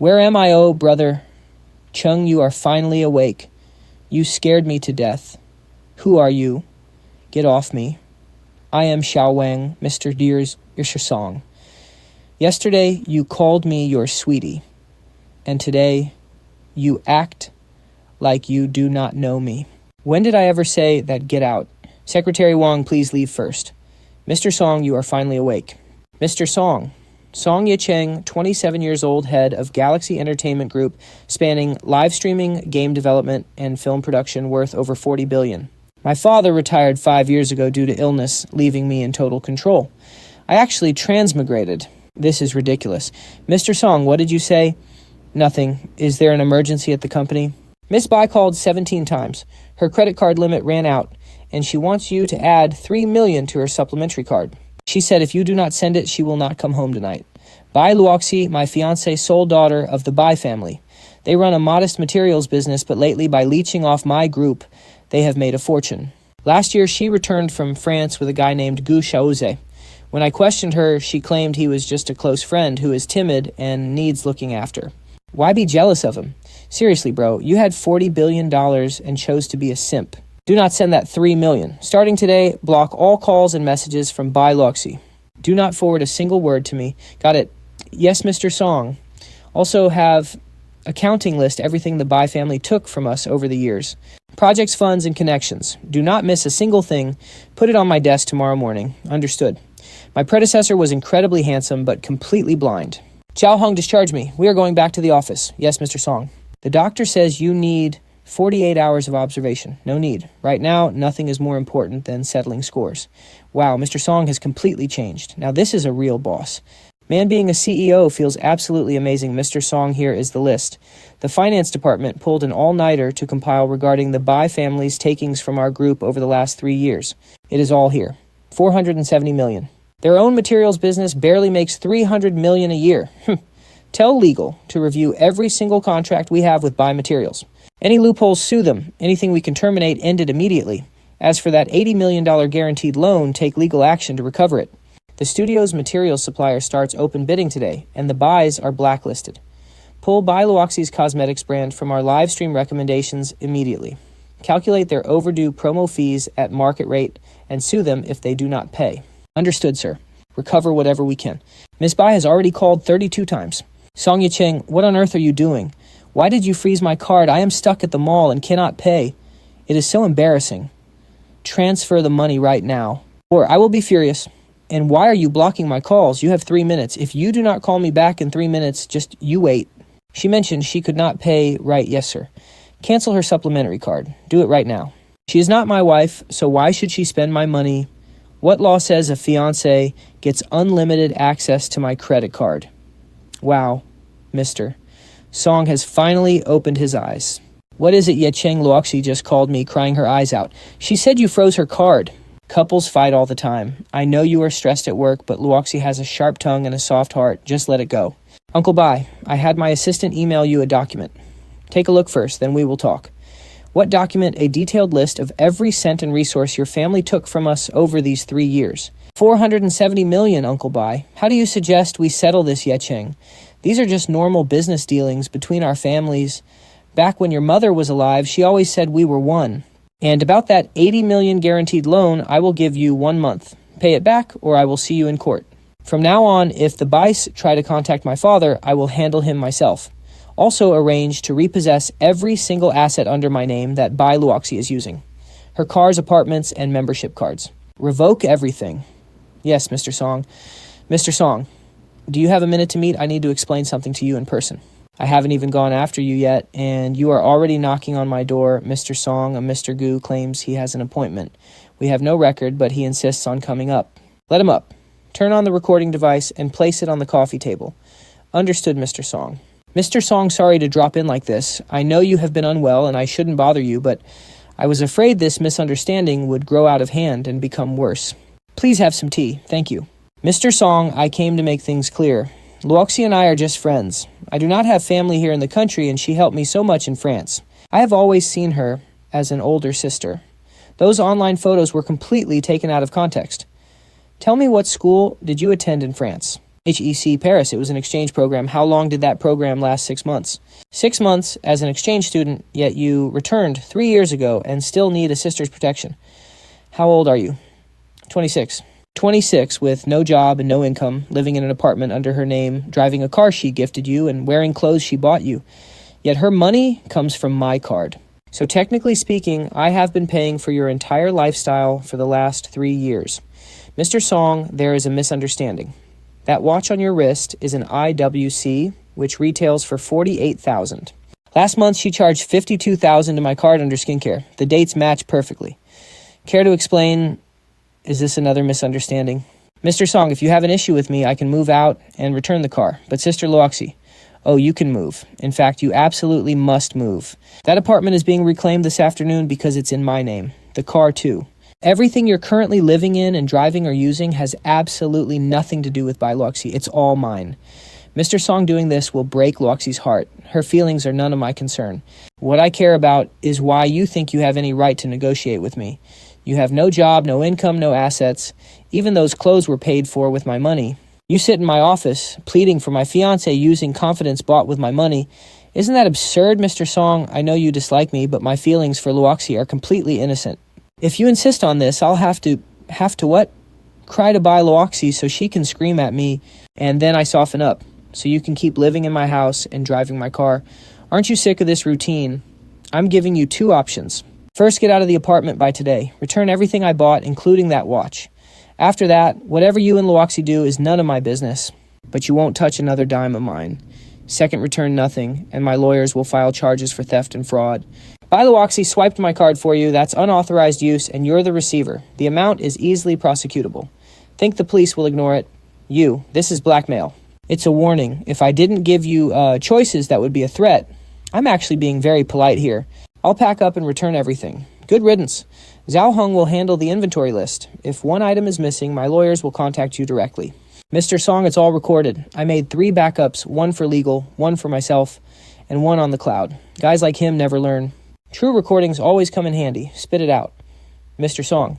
Where am I, oh brother? Chung, you are finally awake. You scared me to death. Who are you? Get off me. I am Xiao Wang, Mr. Deer's song. Yesterday, you called me your sweetie. And today, you act like you do not know me. When did I ever say that get out? Secretary Wang, please leave first. Mr. Song, you are finally awake. Mr. Song. Song Yecheng, 27 years old, head of Galaxy Entertainment Group, spanning live streaming, game development, and film production worth over $40 billion. My father retired 5 years ago due to illness, leaving me in total control. I actually transmigrated. This is ridiculous. Mr. Song, what did you say? Nothing. Is there an emergency at the company? Miss Bai called 17 times. Her credit card limit ran out, and she wants you to add $3 million to her supplementary card. She said if you do not send it, she will not come home tonight. Bai Luoxi, my fiancée, sole daughter of the Bai family. They run a modest materials business, but lately, by leeching off my group, they have made a fortune. Last year, she returned from France with a guy named Gu Shaoze. When I questioned her, she claimed he was just a close friend who is timid and needs looking after. Why be jealous of him? Seriously, bro, you had $40 billion and chose to be a simp. Do not send that $3 million. Starting today, block all calls and messages from Bai Luoxi. Do not forward a single word to me. Got it? Yes, Mr. Song. Also have accounting list everything the Bai family took from us over the years. Projects, funds, and connections. Do not miss a single thing. Put it on my desk tomorrow morning. Understood. My predecessor was incredibly handsome, but completely blind. Jiao Hong, discharge me. We are going back to the office. Yes, Mr. Song. The doctor says you need 48 hours of observation. No need. Right now, nothing is more important than settling scores. Wow, Mr. Song has completely changed. Now this is a real boss. Man, being a CEO feels absolutely amazing. Mr. Song, here is the list. The finance department pulled an all-nighter to compile regarding the Bai family's takings from our group over the last 3 years. It is all here. $470 million. Their own materials business barely makes $300 million a year. Tell legal to review every single contract we have with Bai Materials. Any loopholes, sue them. Anything we can terminate, end it immediately. As for that $80 million guaranteed loan, take legal action to recover it. The studio's materials supplier starts open bidding today, and the Bais are blacklisted. Pull Bai Luoxi's cosmetics brand from our live stream recommendations immediately. Calculate their overdue promo fees at market rate and sue them if they do not pay. Understood, sir. Recover whatever we can. Miss Bai has already called 32 times. Song Yecheng, what on earth are you doing? Why did you freeze my card? I am stuck at the mall and cannot pay. It is so embarrassing. Transfer the money right now, or I will be furious. And why are you blocking my calls? You have 3 minutes. If you do not call me back in 3 minutes, just you wait. She mentioned she could not pay right. Yes, sir. Cancel her supplementary card. Do it right now. She is not my wife, so why should she spend my money? What law says a fiancé gets unlimited access to my credit card? Wow, mister. Song has finally opened his eyes. What is it Yecheng Luoxi just called me, crying her eyes out? She said you froze her card. Couples fight all the time. I know you are stressed at work, but Luoxi has a sharp tongue and a soft heart. Just let it go. Uncle Bai, I had my assistant email you a document. Take a look first, then we will talk. What document? A detailed list of every cent and resource your family took from us over these 3 years. $470 million, Uncle Bai. How do you suggest we settle this, Yecheng? These are just normal business dealings between our families. Back when your mother was alive, she always said we were one. And about that $80 million guaranteed loan, I will give you 1 month. Pay it back, or I will see you in court. From now on, if the Bais try to contact my father, I will handle him myself. Also arrange to repossess every single asset under my name that Bai Luoxi is using. Her cars, apartments, and membership cards. Revoke everything. Yes, Mr. Song. Mr. Song, do you have a minute to meet? I need to explain something to you in person. I haven't even gone after you yet, and you are already knocking on my door. Mr. Song, a Mr. Gu, claims he has an appointment. We have no record, but he insists on coming up. Let him up. Turn on the recording device and place it on the coffee table. Understood, Mr. Song. Mr. Song, sorry to drop in like this. I know you have been unwell and I shouldn't bother you, but I was afraid this misunderstanding would grow out of hand and become worse. Please have some tea. Thank you. Mr. Song, I came to make things clear. Luoxi and I are just friends. I do not have family here in the country, and she helped me so much in France. I have always seen her as an older sister. Those online photos were completely taken out of context. Tell me, what school did you attend in France? HEC Paris. It was an exchange program. How long did that program last? 6 months. 6 months as an exchange student, yet you returned 3 years ago and still need a sister's protection. How old are you? 26. 26 with no job and no income, living in an apartment under her name, driving a car she gifted you, and wearing clothes she bought you. Yet her money comes from my card. So technically speaking, I have been paying for your entire lifestyle for the last 3 years. Mr. Song, there is a misunderstanding. That watch on your wrist is an IWC, which retails for $48,000. Last month, she charged $52,000 to my card under skincare. The dates match perfectly. Care to explain? Is this another misunderstanding? Mr. Song, if you have an issue with me, I can move out and return the car. But Sister Luoxi, oh, you can move. In fact, you absolutely must move. That apartment is being reclaimed this afternoon because it's in my name. The car, too. Everything you're currently living in and driving or using has absolutely nothing to do with Bai Luoxi. It's all mine. Mr. Song doing this will break Luoxi's heart. Her feelings are none of my concern. What I care about is why you think you have any right to negotiate with me. You have no job, no income, no assets. Even those clothes were paid for with my money. You sit in my office, pleading for my fiancé using confidence bought with my money. Isn't that absurd, Mr. Song? I know you dislike me, but my feelings for Luoxi are completely innocent. If you insist on this, I'll have to what? Cry to Bai Luoxi so she can scream at me, and then I soften up, so you can keep living in my house and driving my car. Aren't you sick of this routine? I'm giving you 2 options. First, get out of the apartment by today. Return everything I bought, including that watch. After that, whatever you and Luoxi do is none of my business, but you won't touch another dime of mine. Second, return nothing, and my lawyers will file charges for theft and fraud. Bai Luoxi swiped my card for you. That's unauthorized use, and you're the receiver. The amount is easily prosecutable. Think the police will ignore it? This is blackmail. It's a warning. If I didn't give you choices, that would be a threat. I'm actually being very polite here. I'll pack up and return everything. Good riddance. Zhao Heng will handle the inventory list. If one item is missing, my lawyers will contact you directly. Mr. Song, it's all recorded. I made 3 backups, 1 for legal, 1 for myself, and 1 on the cloud. Guys like him never learn. True recordings always come in handy. Spit it out. Mr. Song,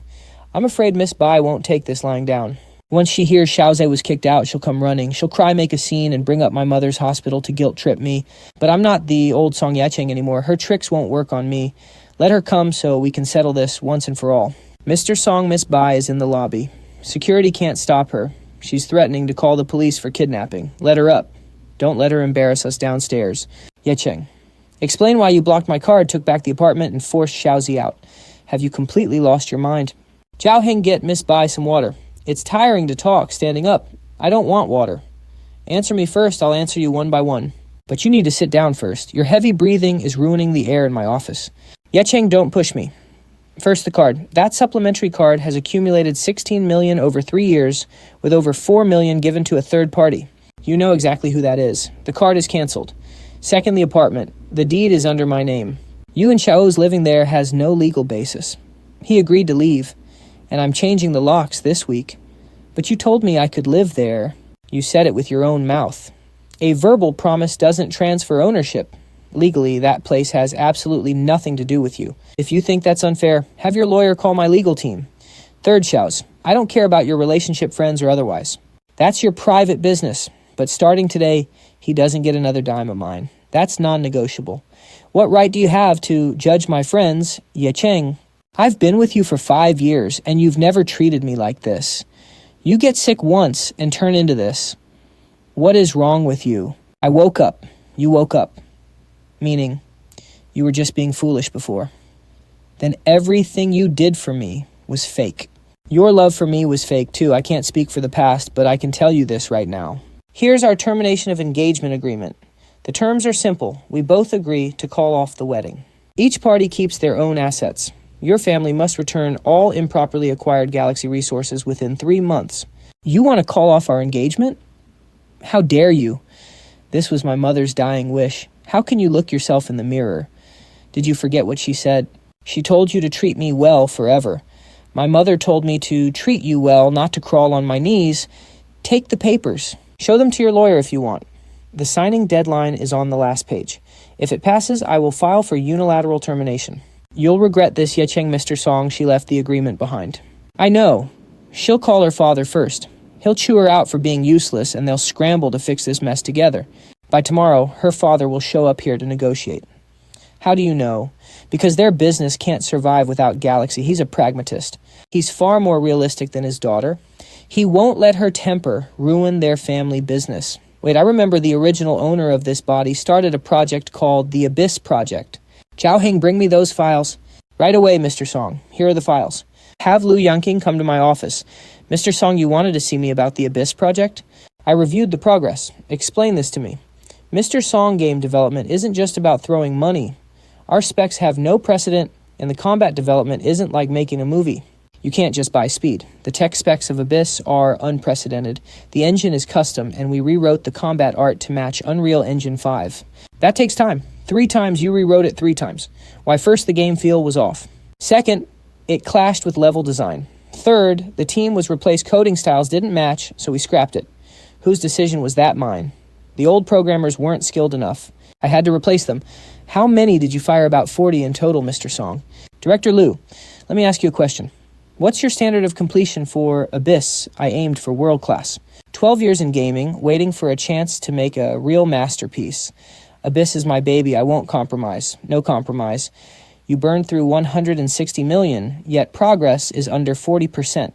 I'm afraid Miss Bai won't take this lying down. Once she hears Shaoze was kicked out, she'll come running. She'll cry, make a scene, and bring up my mother's hospital to guilt-trip me. But I'm not the old Song Yecheng anymore. Her tricks won't work on me. Let her come so we can settle this once and for all. Mr. Song, Miss Bai is in the lobby. Security can't stop her. She's threatening to call the police for kidnapping. Let her up. Don't let her embarrass us downstairs. Yecheng, explain why you blocked my card, took back the apartment, and forced Shaoze out. Have you completely lost your mind? Zhao Heng, get Miss Bai some water. It's tiring to talk standing up. I don't want water. Answer me first, I'll answer you one by one. But you need to sit down first. Your heavy breathing is ruining the air in my office. Yecheng, don't push me. First, the card. That supplementary card has accumulated 16 million over 3 years, with over 4 million given to a third party. You know exactly who that is. The card is canceled. Second, the apartment. The deed is under my name. You and Shaoze living there has no legal basis. He agreed to leave, and I'm changing the locks this week. But you told me I could live there. You said it with your own mouth. A verbal promise doesn't transfer ownership. Legally, that place has absolutely nothing to do with you. If you think that's unfair, have your lawyer call my legal team. Third, Shaoze, I don't care about your relationship, friends, or otherwise. That's your private business. But starting today, he doesn't get another dime of mine. That's non-negotiable. What right do you have to judge my friends, Yecheng? I've been with you for 5 years, and you've never treated me like this. You get sick once and turn into this. What is wrong with you? I woke up. You woke up. Meaning, you were just being foolish before. Then everything you did for me was fake. Your love for me was fake too. I can't speak for the past, but I can tell you this right now. Here's our termination of engagement agreement. The terms are simple. We both agree to call off the wedding. Each party keeps their own assets. Your family must return all improperly acquired galaxy resources within 3 months. You want to call off our engagement? How dare you? This was my mother's dying wish. How can you look yourself in the mirror? Did you forget what she said? She told you to treat me well forever. My mother told me to treat you well, not to crawl on my knees. Take the papers. Show them to your lawyer if you want. The signing deadline is on the last page. If it passes, I will file for unilateral termination. You'll regret this, Yecheng, Mr. Song. She left the agreement behind. I know. She'll call her father first. He'll chew her out for being useless, and they'll scramble to fix this mess together. By tomorrow, her father will show up here to negotiate. How do you know? Because their business can't survive without Galaxy. He's a pragmatist. He's far more realistic than his daughter. He won't let her temper ruin their family business. Wait, I remember the original owner of this body started a project called the Abyss Project. Tianheng, bring me those files. Right away, Mr. Song. Here are the files. Have Lu Yangqing come to my office. Mr. Song, you wanted to see me about the Abyss Project? I reviewed the progress. Explain this to me. Mr. Song, game development isn't just about throwing money. Our specs have no precedent, and the combat development isn't like making a movie. You can't just buy speed. The tech specs of Abyss are unprecedented. The engine is custom, and we rewrote the combat art to match Unreal Engine 5. That takes time. 3 times you rewrote it 3 times. Why, first, the game feel was off. Second, it clashed with level design. Third, the team was replaced coding styles didn't match, so we scrapped it. Whose decision was that? Mine. The old programmers weren't skilled enough. I had to replace them. How many did you fire? About 40 in total, Mr. Song. Director Lu, let me ask you a question. What's your standard of completion for Abyss? I aimed for world class. 12 years in gaming, waiting for a chance to make a real masterpiece. Abyss is my baby. I won't compromise. No compromise. You burned through 160 million, yet progress is under 40%.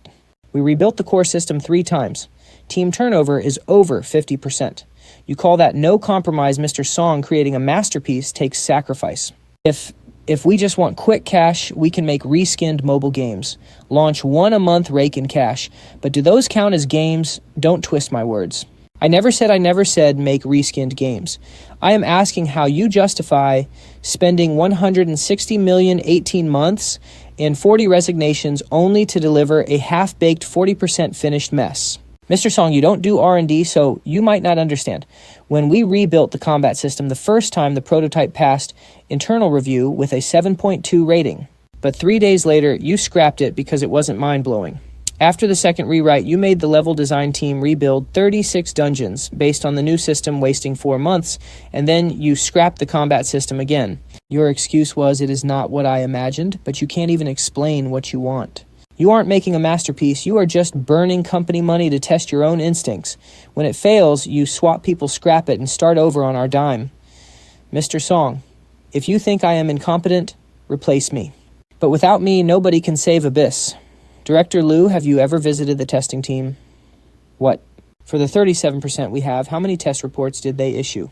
We rebuilt the core system 3 times. Team turnover is over 50%. You call that no compromise? Mr. Song, creating a masterpiece takes sacrifice. If we just want quick cash, we can make reskinned mobile games. Launch 1 a month, rake in cash. But do those count as games? Don't twist my words. I never said make reskinned games. I am asking how you justify spending 160 million 18 months and 40 resignations only to deliver a half-baked 40% finished mess. Mr. Song, you don't do R&D, so you might not understand. When we rebuilt the combat system the first time, the prototype passed internal review with a 7.2 rating. But 3 days later, you scrapped it because it wasn't mind-blowing. After the second rewrite, you made the level design team rebuild 36 dungeons based on the new system, wasting 4 months, and then you scrapped the combat system again. Your excuse was, it is not what I imagined, but you can't even explain what you want. You aren't making a masterpiece, you are just burning company money to test your own instincts. When it fails, you swap people, scrap it, and start over on our dime. Mr. Song, if you think I am incompetent, replace me. But without me, nobody can save Abyss. Director Lu, have you ever visited the testing team? What? For the 37% we have, how many test reports did they issue?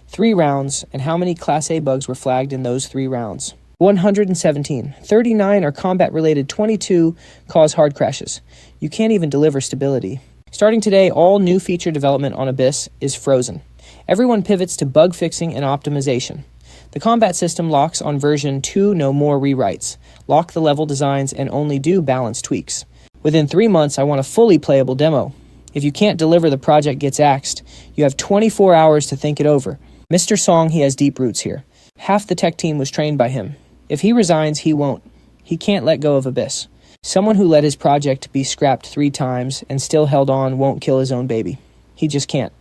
3 rounds, and how many Class A bugs were flagged in those 3 rounds? 117. 39 are combat-related, 22 cause hard crashes. You can't even deliver stability. Starting today, all new feature development on Abyss is frozen. Everyone pivots to bug fixing and optimization. The combat system locks on version 2, no more rewrites. Lock the level designs and only do balance tweaks. Within 3 months, I want a fully playable demo. If you can't deliver, the project gets axed. You have 24 hours to think it over. Mr. Song, he has deep roots here. Half the tech team was trained by him. If he resigns, he won't. He can't let go of Abyss. Someone who let his project be scrapped 3 times and still held on won't kill his own baby. He just can't.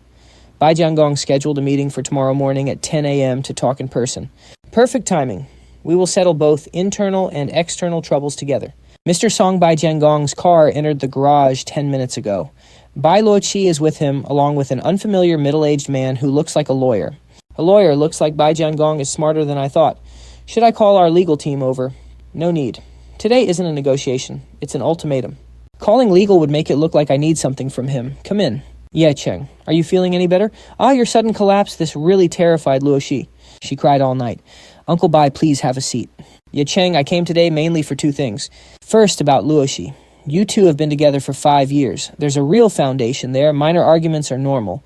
Bai Jiangong scheduled a meeting for tomorrow morning at 10 a.m. to talk in person. Perfect timing. We will settle both internal and external troubles together. Mr. Song, Bai Jiangong's car entered the garage 10 minutes ago. Bai Luoxi is with him, along with an unfamiliar middle-aged man who looks like a lawyer. A lawyer looks like Bai Jiangong is smarter than I thought. Should I call our legal team over? No need. Today isn't a negotiation. It's an ultimatum. Calling legal would make it look like I need something from him. Come in. Yecheng, are you feeling any better? Your sudden collapse, this really terrified Luoxi. She cried all night. Uncle Bai, please have a seat. Yecheng, I came today mainly for 2 things. First, about Luoxi. You two have been together for 5 years. There's a real foundation there. Minor arguments are normal.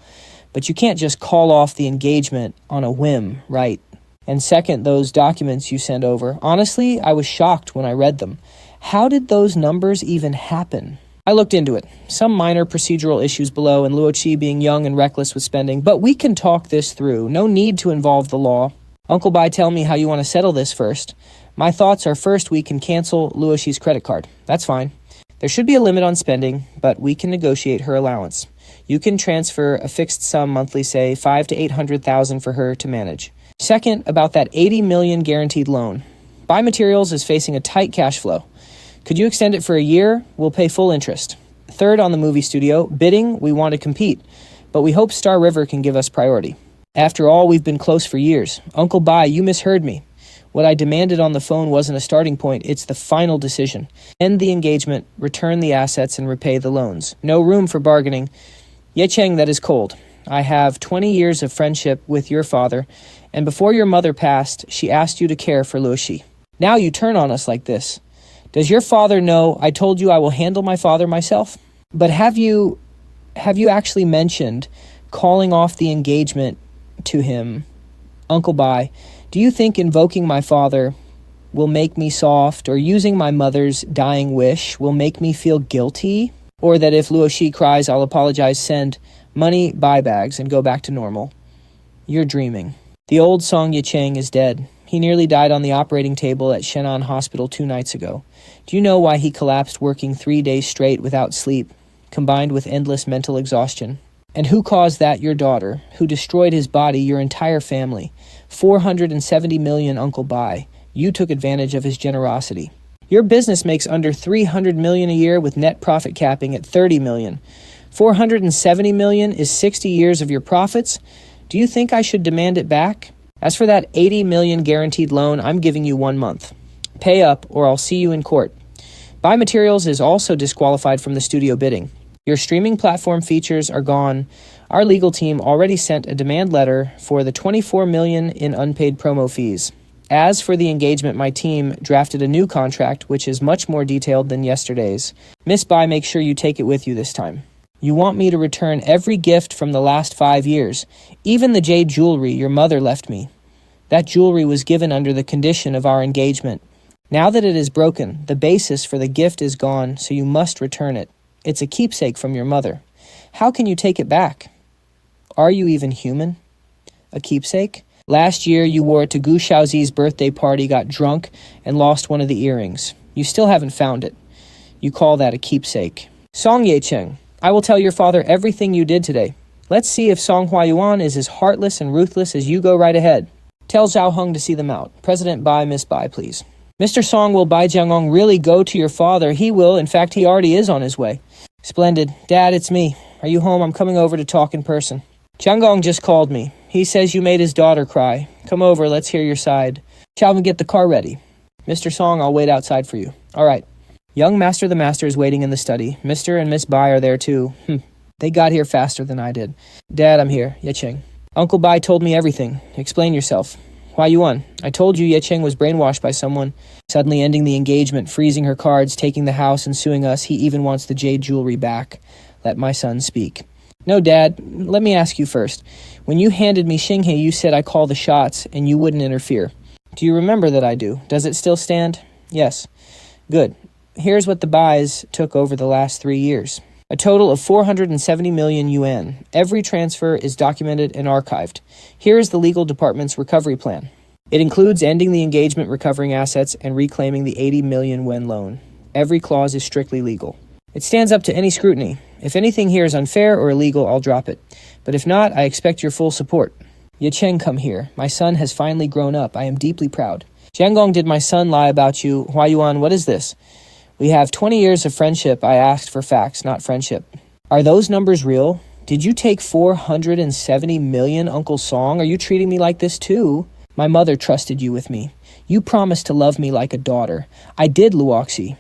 But you can't just call off the engagement on a whim, right? And second, those documents you sent over. Honestly, I was shocked when I read them. How did those numbers even happen? I looked into it. Some minor procedural issues below, and Luoxi being young and reckless with spending. But we can talk this through. No need to involve the law. Uncle Bai, tell me how you want to settle this first. My thoughts are, first, we can cancel Luoxi's credit card. That's fine. There should be a limit on spending, but we can negotiate her allowance. You can transfer a fixed sum monthly, say 500,000 to 800,000 for her to manage. Second, about that 80 million guaranteed loan. Buy Materials is facing a tight cash flow. Could you extend it for a year? We'll pay full interest. Third on the movie studio. Bidding, we want to compete, but we hope Star River can give us priority. After all, we've been close for years. Uncle Bai, you misheard me. What I demanded on the phone wasn't a starting point, it's the final decision. End the engagement, return the assets, and repay the loans. No room for bargaining. Yecheng, that is cold. I have 20 years of friendship with your father, and before your mother passed, she asked you to care for Luoxi. Now you turn on us like this. Does your father know I told you I will handle my father myself? But have you actually mentioned calling off the engagement to him? Uncle Bai, do you think invoking my father will make me soft, or using my mother's dying wish will make me feel guilty? Or that if Luoxi cries, I'll apologize, send money, buy bags, and go back to normal? You're dreaming. The old Song Yecheng is dead. He nearly died on the operating table at Shenan Hospital 2 nights ago. Do you know why he collapsed working 3 days straight without sleep, combined with endless mental exhaustion? And who caused that? Your daughter, who destroyed his body, your entire family. 470 million, Uncle Bai. You took advantage of his generosity. Your business makes under 300 million a year with net profit capping at 30 million. 470 million is 60 years of your profits. Do you think I should demand it back? As for that 80 million guaranteed loan, I'm giving you 1 month. Pay up or I'll see you in court. Buy Materials is also disqualified from the studio bidding. Your streaming platform features are gone. Our legal team already sent a demand letter for the 24 million in unpaid promo fees. As for the engagement, my team drafted a new contract, which is much more detailed than yesterday's. Miss Bai, make sure you take it with you this time. You want me to return every gift from the last 5 years, even the jade jewelry your mother left me. That jewelry was given under the condition of our engagement. Now that it is broken, the basis for the gift is gone, so you must return it. It's a keepsake from your mother. How can you take it back? Are you even human? A keepsake? Last year, you wore it to Gu Shaoze's birthday party, got drunk, and lost one of the earrings. You still haven't found it. You call that a keepsake. Song Yecheng, I will tell your father everything you did today. Let's see if Song Huayuan is as heartless and ruthless as you. Go right ahead. Tell Zhao Heng to see them out. President Bai, Miss Bai, please. Mr. Song, will Bai Jiangong really go to your father? He will. In fact, he already is on his way. Splendid. Dad, it's me. Are you home? I'm coming over to talk in person. Jiangong just called me. He says you made his daughter cry. Come over, let's hear your side. Shall we get the car ready? Mr. Song, I'll wait outside for you. All right. Young Master the Master is waiting in the study. Mr. and Miss Bai are there too. They got here faster than I did. Dad, I'm here. Yecheng. Uncle Bai told me everything. Explain yourself. Huayuan, I told you Yecheng was brainwashed by someone, suddenly ending the engagement, freezing her cards, taking the house, and suing us. He even wants the jade jewelry back. Let my son speak. No, Dad, let me ask you first. When you handed me Xinghe, you said I call the shots and you wouldn't interfere. Do you remember that I do? Does it still stand? Yes. Good. Here's what the Bais took over the last 3 years. A total of 470 million yuan. Every transfer is documented and archived. Here is the legal department's recovery plan. It includes ending the engagement, recovering assets, and reclaiming the 80 million yuan loan. Every clause is strictly legal. It stands up to any scrutiny. If anything here is unfair or illegal, I'll drop it. But if not, I expect your full support. Yecheng, come here. My son has finally grown up. I am deeply proud. Jiangong, did my son lie about you? Huayuan, what is this? We have 20 years of friendship. I asked for facts, not friendship. Are those numbers real? Did you take 470 million, Uncle Song? Are you treating me like this too? My mother trusted you with me. You promised to love me like a daughter. I did, Luoxi.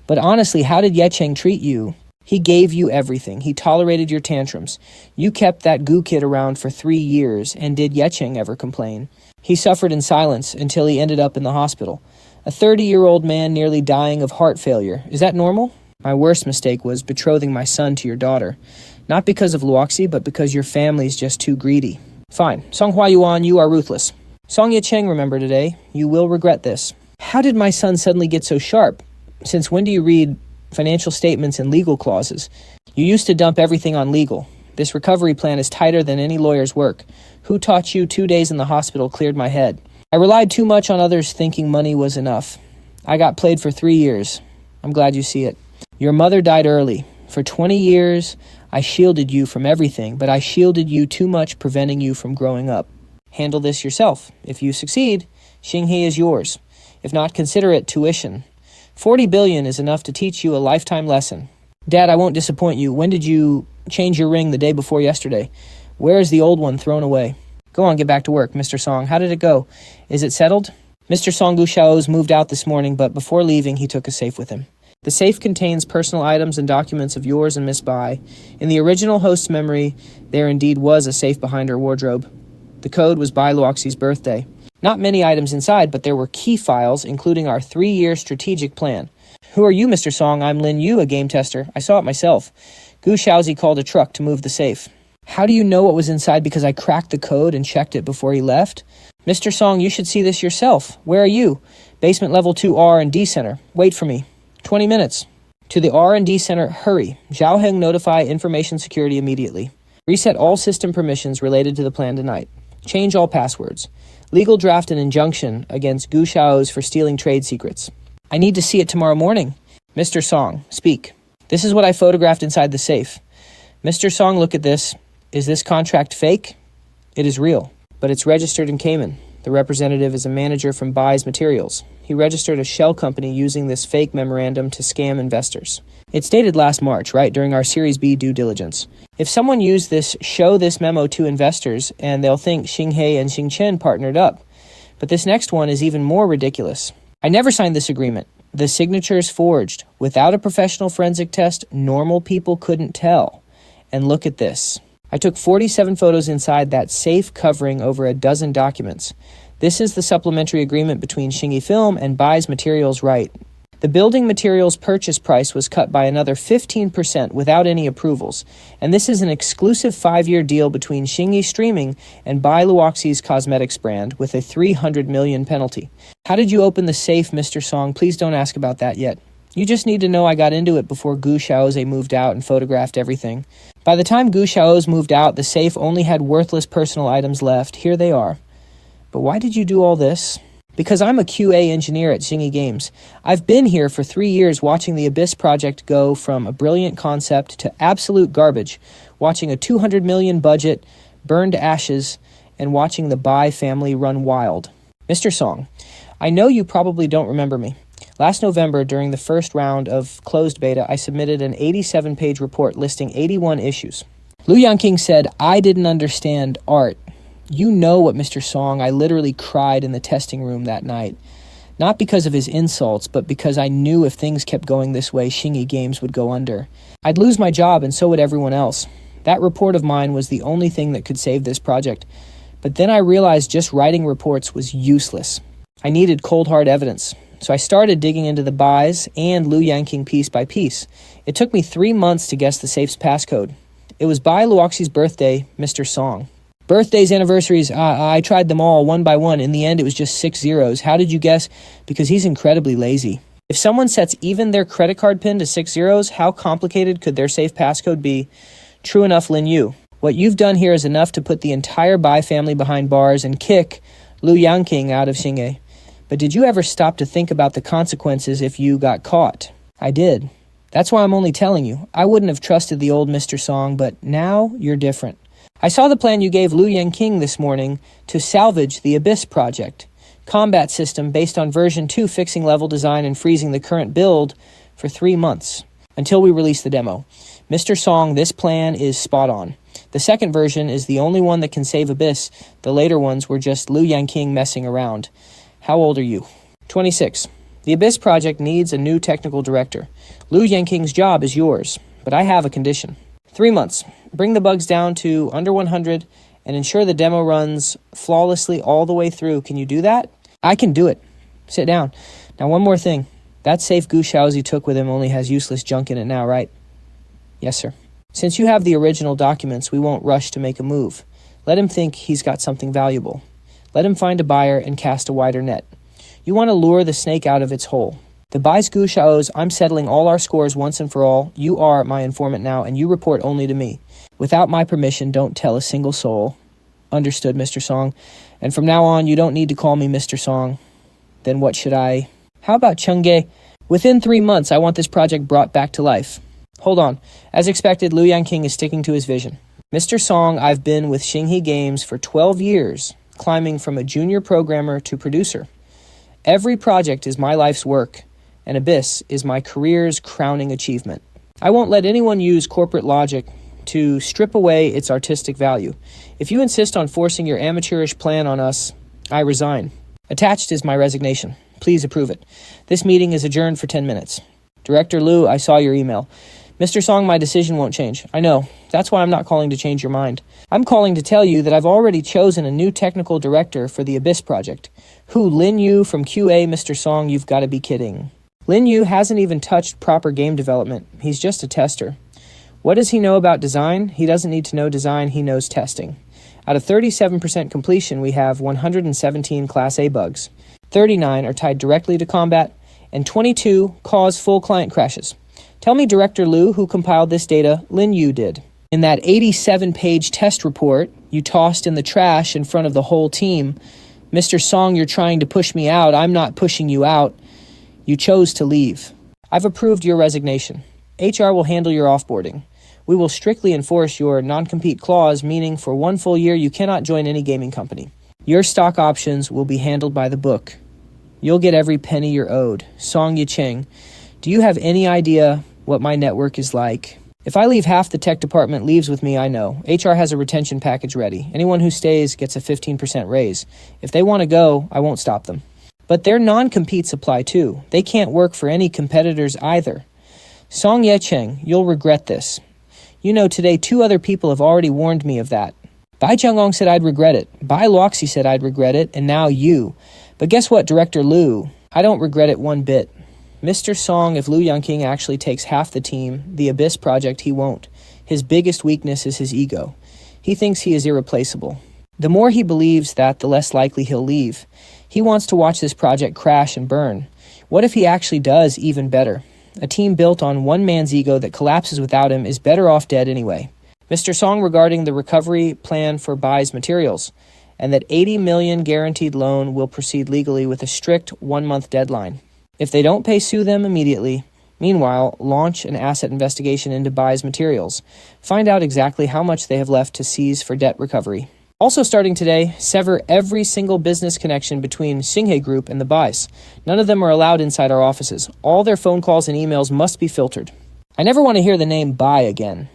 But honestly, how did Yecheng treat you? He gave you everything. He tolerated your tantrums. You kept that Gu kid around for 3 years, and did Yecheng ever complain? He suffered in silence until he ended up in the hospital. A 30-year-old man nearly dying of heart failure. Is that normal? My worst mistake was betrothing my son to your daughter. Not because of Luoxi, but because your family's just too greedy. Fine. Song Huayuan, you are ruthless. Song Yecheng, remember today. You will regret this. How did my son suddenly get so sharp? Since when do you read financial statements and legal clauses? You used to dump everything on legal. This recovery plan is tighter than any lawyer's work. Who taught you 2 days in the hospital cleared my head? I relied too much on others thinking money was enough. I got played for 3 years. I'm glad you see it. Your mother died early. For 20 years, I shielded you from everything, but I shielded you too much, preventing you from growing up. Handle this yourself. If you succeed, Xinghe is yours. If not, consider it tuition. 40 billion is enough to teach you a lifetime lesson. Dad, I won't disappoint you. When did you change your ring the day before yesterday? Where is the old one thrown away? Go on, get back to work, Mr. Song. How did it go? Is it settled? Mr. Song Gu Shaoze moved out this morning, but before leaving, he took a safe with him. The safe contains personal items and documents of yours and Miss Bai. In the original host's memory, there indeed was a safe behind her wardrobe. The code was Bai Luoxi's birthday. Not many items inside, but there were key files, including our 3-year strategic plan. Who are you, Mr. Song? I'm Lin Yu, a game tester. I saw it myself. Gu Shaoze called a truck to move the safe. How do you know what was inside? Because I cracked the code and checked it before he left? Mr. Song, you should see this yourself. Where are you? Basement level 2 R&D center. Wait for me. 20 minutes. To the R&D center, hurry. Yecheng notify information security immediately. Reset all system permissions related to the plan tonight. Change all passwords. Legal draft an injunction against Gu Shaoze for stealing trade secrets. I need to see it tomorrow morning. Mr. Song, speak. This is what I photographed inside the safe. Mr. Song, look at this. Is this contract fake? It is real, but it's registered in Cayman. The representative is a manager from Bai's Materials. He registered a shell company using this fake memorandum to scam investors. It's dated last March, right, during our Series B due diligence. If someone used this, show this memo to investors, and they'll think Xinghe and Xingchen partnered up. But this next one is even more ridiculous. I never signed this agreement. The signature's forged. Without a professional forensic test, normal people couldn't tell. And look at this. I took 47 photos inside that safe covering over a dozen documents. This is the supplementary agreement between Xinghe Film and Bai's Materials right. The building materials purchase price was cut by another 15% without any approvals, and this is an exclusive 5-year deal between Xinghe Streaming and Bai Luoxi's cosmetics brand with a 300 million penalty. How did you open the safe, Mr. Song? Please don't ask about that yet. You just need to know I got into it before Gu Shaoze moved out and photographed everything. By the time Gu Shaoze moved out, the safe only had worthless personal items left. Here they are. But why did you do all this? Because I'm a QA engineer at Xinghe Games. I've been here for 3 years watching the Abyss project go from a brilliant concept to absolute garbage, watching a 200 million budget burn to ashes, and watching the Bai family run wild. Mr. Song, I know you probably don't remember me. Last November, during the first round of closed beta, I submitted an 87-page report listing 81 issues. Lu Yangqing said, I didn't understand art. You know what, Mr. Song, I literally cried in the testing room that night. Not because of his insults, but because I knew if things kept going this way, Xinghe Games would go under. I'd lose my job, and so would everyone else. That report of mine was the only thing that could save this project. But then I realized just writing reports was useless. I needed cold hard evidence. So I started digging into the Bai's and Lu Yangqing piece by piece. It took me 3 months to guess the safe's passcode. It was Bai Luoxi's birthday, Mr. Song. Birthdays, anniversaries, I tried them all one by one. In the end, it was just 6 zeros. How did you guess? Because he's incredibly lazy. If someone sets even their credit card pin to 6 zeros, how complicated could their safe passcode be? True enough, Lin Yu. What you've done here is enough to put the entire Bai family behind bars and kick Lu Yangqing out of Xinghe. But did you ever stop to think about the consequences if you got caught? I did. That's why I'm only telling you. I wouldn't have trusted the old Mr. Song, but now you're different. I saw the plan you gave Lu Yangqing this morning to salvage the Abyss project. Combat system based on version 2 fixing level design and freezing the current build for 3 months until we release the demo. Mr. Song, this plan is spot on. The second version is the only one that can save Abyss. The later ones were just Lu Yangqing messing around. How old are you? 26. The Abyss project needs a new technical director. Lu Yangqing's job is yours, but I have a condition. 3 months. Bring the bugs down to under 100 and ensure the demo runs flawlessly all the way through. Can you do that? I can do it. Sit down. Now, one more thing. That safe Gu Shaoze took with him only has useless junk in it now, right? Yes, sir. Since you have the original documents, we won't rush to make a move. Let him think he's got something valuable. Let him find a buyer and cast a wider net. You want to lure the snake out of its hole. The Bai's Gu Shaoze, I'm settling all our scores once and for all. You are my informant now, and you report only to me. Without my permission, don't tell a single soul. Understood, Mr. Song. And from now on, you don't need to call me Mr. Song. Then what should I... How about Chengge? Within 3 months, I want this project brought back to life. Hold on. As expected, Lu Yangqing is sticking to his vision. Mr. Song, I've been with Xinghe Games for 12 years. Climbing from a junior programmer to producer. Every project is my life's work, and Abyss is my career's crowning achievement. I won't let anyone use corporate logic to strip away its artistic value. If you insist on forcing your amateurish plan on us, I resign. Attached is my resignation. Please approve it. This meeting is adjourned for 10 minutes. Director Liu, I saw your email. Mr. Song, my decision won't change. I know. That's why I'm not calling to change your mind. I'm calling to tell you that I've already chosen a new technical director for the Abyss project. Who, Lin Yu from QA, Mr. Song? You've got to be kidding. Lin Yu hasn't even touched proper game development. He's just a tester. What does he know about design? He doesn't need to know design, he knows testing. Out of 37% completion, we have 117 Class A bugs. 39 are tied directly to combat, and 22 cause full client crashes. Tell me, Director Liu, who compiled this data. Lin Yu did. In that 87-page test report you tossed in the trash in front of the whole team, Mr. Song, you're trying to push me out. I'm not pushing you out. You chose to leave. I've approved your resignation. HR will handle your offboarding. We will strictly enforce your non-compete clause, meaning for 1 full year you cannot join any gaming company. Your stock options will be handled by the book. You'll get every penny you're owed. Song Yecheng, do you have any idea what my network is like? If I leave, half the tech department leaves with me, I know. HR has a retention package ready. Anyone who stays gets a 15% raise. If they want to go, I won't stop them. But their non-competes apply too. They can't work for any competitors either. Song Yecheng, you'll regret this. You know, today 2 other people have already warned me of that. Bai Jiangong said I'd regret it. Bai Luoxi said I'd regret it, and now you. But guess what, Director Liu? I don't regret it one bit. Mr. Song, if Liu Yangqing actually takes half the team, the Abyss project, he won't. His biggest weakness is his ego. He thinks he is irreplaceable. The more he believes that, the less likely he'll leave. He wants to watch this project crash and burn. What if he actually does even better? A team built on one man's ego that collapses without him is better off dead anyway. Mr. Song, regarding the recovery plan for Bai's materials, and that 80 million guaranteed loan will proceed legally with a strict 1-month deadline. If they don't pay, sue them immediately. Meanwhile, launch an asset investigation into Bai's materials. Find out exactly how much they have left to seize for debt recovery. Also starting today, sever every single business connection between Xinghe Group and the Bais. None of them are allowed inside our offices. All their phone calls and emails must be filtered. I never want to hear the name Bai again.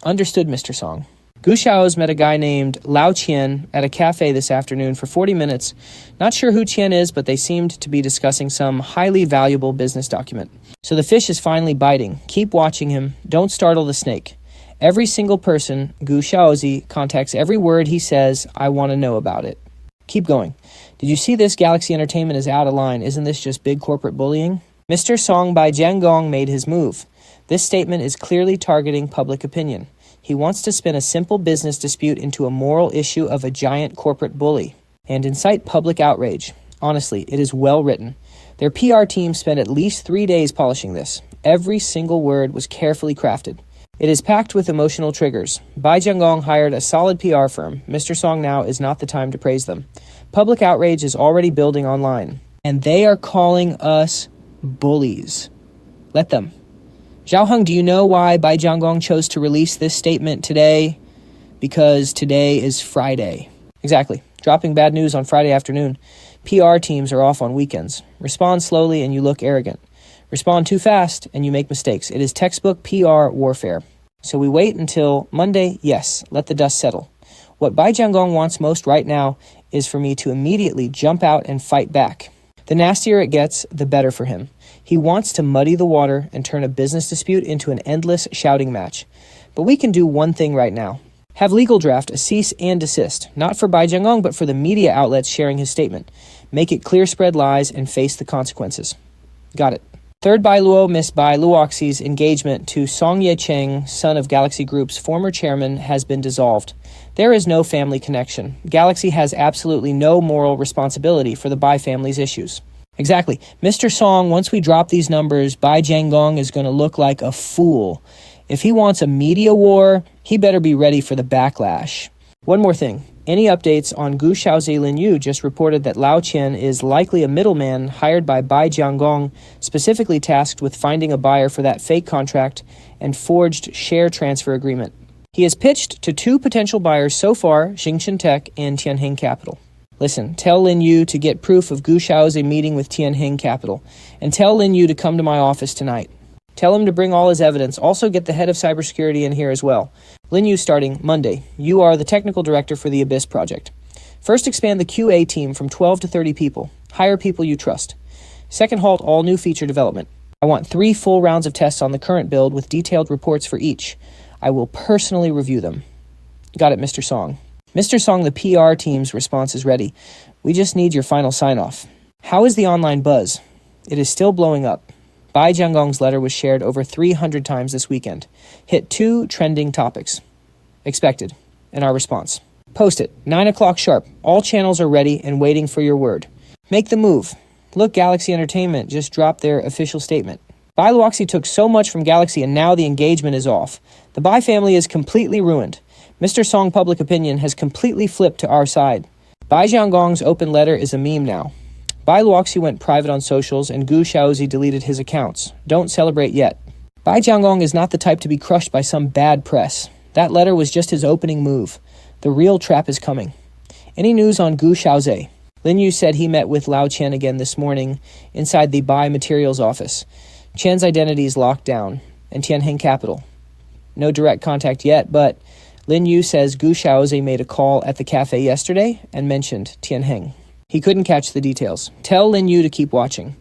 Understood, Mr. Song. Gu Shaoze met a guy named Lao Qian at a cafe this afternoon for 40 minutes. Not sure who Qian is, but they seemed to be discussing some highly valuable business document. So the fish is finally biting. Keep watching him. Don't startle the snake. Every single person Gu Shaoze contacts, every word he says, I want to know about it. Keep going. Did you see this? Galaxy Entertainment is out of line. Isn't this just big corporate bullying? Mr. Song Bai Jiangong made his move. This statement is clearly targeting public opinion. He wants to spin a simple business dispute into a moral issue of a giant corporate bully and incite public outrage. Honestly, it is well written. Their PR team spent at least 3 days polishing this. Every single word was carefully crafted. It is packed with emotional triggers. Bai Jiangong hired a solid PR firm. Mr. Song now is not the time to praise them. Public outrage is already building online, and they are calling us bullies. Let them. Zhao Heng, do you know why Bai Jiangong chose to release this statement today? Because today is Friday. Exactly. Dropping bad news on Friday afternoon. PR teams are off on weekends. Respond slowly and you look arrogant. Respond too fast and you make mistakes. It is textbook PR warfare. So we wait until Monday. Yes, let the dust settle. What Bai Jiangong wants most right now is for me to immediately jump out and fight back. The nastier it gets, the better for him. He wants to muddy the water and turn a business dispute into an endless shouting match. But we can do one thing right now. Have legal draft a cease and desist, not for Bai Jiangong, but for the media outlets sharing his statement. Make it clear, spread lies, and face the consequences. Got it. Third Bai Luo, Miss Bai Luoxi's engagement to Song Yecheng, son of Galaxy Group's former chairman, has been dissolved. There is no family connection. Galaxy has absolutely no moral responsibility for the Bai family's issues. Exactly. Mr. Song, once we drop these numbers, Bai Jiangong is going to look like a fool. If he wants a media war, he better be ready for the backlash. One more thing. Any updates on Gu Shaoze Lin Yu just reported that Lao Qian is likely a middleman hired by Bai Jiangong, specifically tasked with finding a buyer for that fake contract and forged share transfer agreement. He has pitched to 2 potential buyers so far, Xingchen Tech and Tianheng Capital. Listen, tell Lin Yu to get proof of Gu Shaoze meeting with Tianheng Capital, and tell Lin Yu to come to my office tonight. Tell him to bring all his evidence. Also get the head of cybersecurity in here as well. Lin Yu starting Monday. You are the technical director for the Abyss project. First, expand the QA team from 12 to 30 people. Hire people you trust. Second, halt all new feature development. I want 3 full rounds of tests on the current build with detailed reports for each. I will personally review them. Got it, Mr. Song. Mr. Song, the PR team's response is ready. We just need your final sign-off. How is the online buzz? It is still blowing up. Bai Jiangong's letter was shared over 300 times this weekend. Hit 2 trending topics. Expected. And our response. Post it. 9 o'clock sharp. All channels are ready and waiting for your word. Make the move. Look, Galaxy Entertainment just dropped their official statement. Bai Luoxi took so much from Galaxy and now the engagement is off. The Bai family is completely ruined. Mr. Song public opinion has completely flipped to our side. Bai Jiangong's open letter is a meme now. Bai Luoxi went private on socials and Gu Shaoze deleted his accounts. Don't celebrate yet. Bai Jiangong is not the type to be crushed by some bad press. That letter was just his opening move. The real trap is coming. Any news on Gu Shaoze? Lin Yu said he met with Lao Chen again this morning inside the Bai Materials office. Chen's identity is locked down, and Tianheng Capital. No direct contact yet, but Lin Yu says Gu Shaoze made a call at the cafe yesterday and mentioned Tianheng. He couldn't catch the details. Tell Lin Yu to keep watching.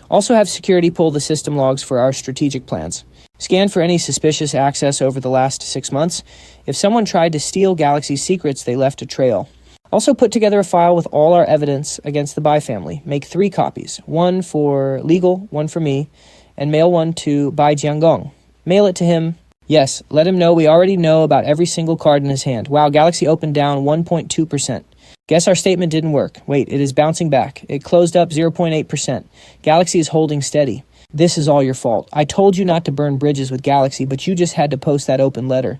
Also have security pull the system logs for our strategic plans. Scan for any suspicious access over the last 6 months. If someone tried to steal Galaxy's secrets, they left a trail. Also put together a file with all our evidence against the Bai family. Make 3 copies. 1 for legal, 1 for me, and mail 1 to Bai Jiangong. Mail it to him. Yes, let him know we already know about every single card in his hand. Wow, Galaxy opened down 1.2%. Guess our statement didn't work. Wait, it is bouncing back. It closed up 0.8%. Galaxy is holding steady. This is all your fault. I told you not to burn bridges with Galaxy, but you just had to post that open letter.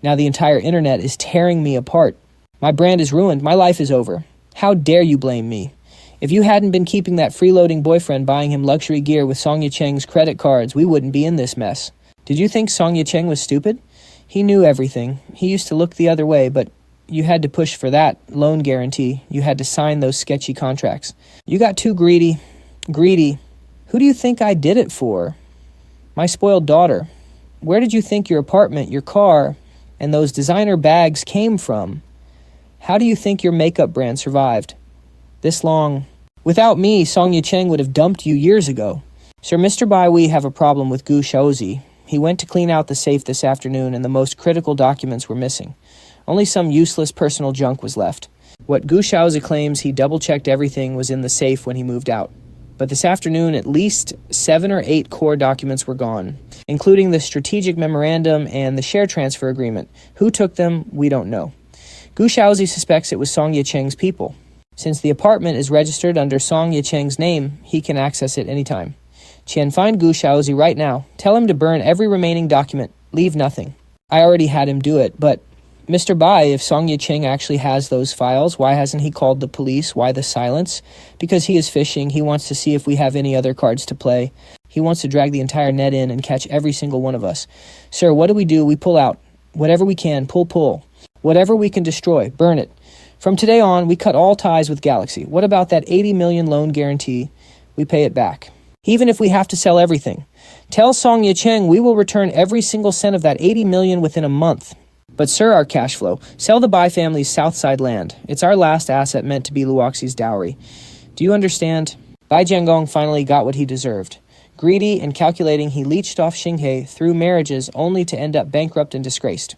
Now the entire internet is tearing me apart. My brand is ruined. My life is over. How dare you blame me? If you hadn't been keeping that freeloading boyfriend buying him luxury gear with Song Yecheng's credit cards, we wouldn't be in this mess. Did you think Song Yecheng was stupid? He knew everything. He used to look the other way, but you had to push for that loan guarantee. You had to sign those sketchy contracts. You got too greedy. Greedy. Who do you think I did it for? My spoiled daughter. Where did you think your apartment, your car, and those designer bags came from? How do you think your makeup brand survived this long? Without me, Song Yecheng would have dumped you years ago. Sir, Mr. Bai, we have a problem with Gu Shaoze. He went to clean out the safe this afternoon and the most critical documents were missing. Only some useless personal junk was left. What Gu Shaoze claims he double-checked everything was in the safe when he moved out. But this afternoon, at least 7 or 8 core documents were gone, including the strategic memorandum and the share transfer agreement. Who took them, we don't know. Gu Shaoze suspects it was Song Yecheng's people. Since the apartment is registered under Song Yecheng's name, he can access it anytime. Qian, find Gu Shaoze right now. Tell him to burn every remaining document. Leave nothing. I already had him do it, but Mr. Bai, if Song Yecheng actually has those files, why hasn't he called the police? Why the silence? Because he is fishing. He wants to see if we have any other cards to play. He wants to drag the entire net in and catch every single one of us. Sir, what do? We pull out. Whatever we can, pull. Whatever we can destroy, burn it. From today on, we cut all ties with Galaxy. What about that 80 million loan guarantee? We pay it back. Even if we have to sell everything. Tell Song Yecheng we will return every single cent of that 80 million within a month. But sir, our cash flow. Sell the Bai family's Southside land. It's our last asset meant to be Luoxi's dowry. Do you understand? Bai Jiangong finally got what he deserved. Greedy and calculating, he leached off Xinghe through marriages only to end up bankrupt and disgraced.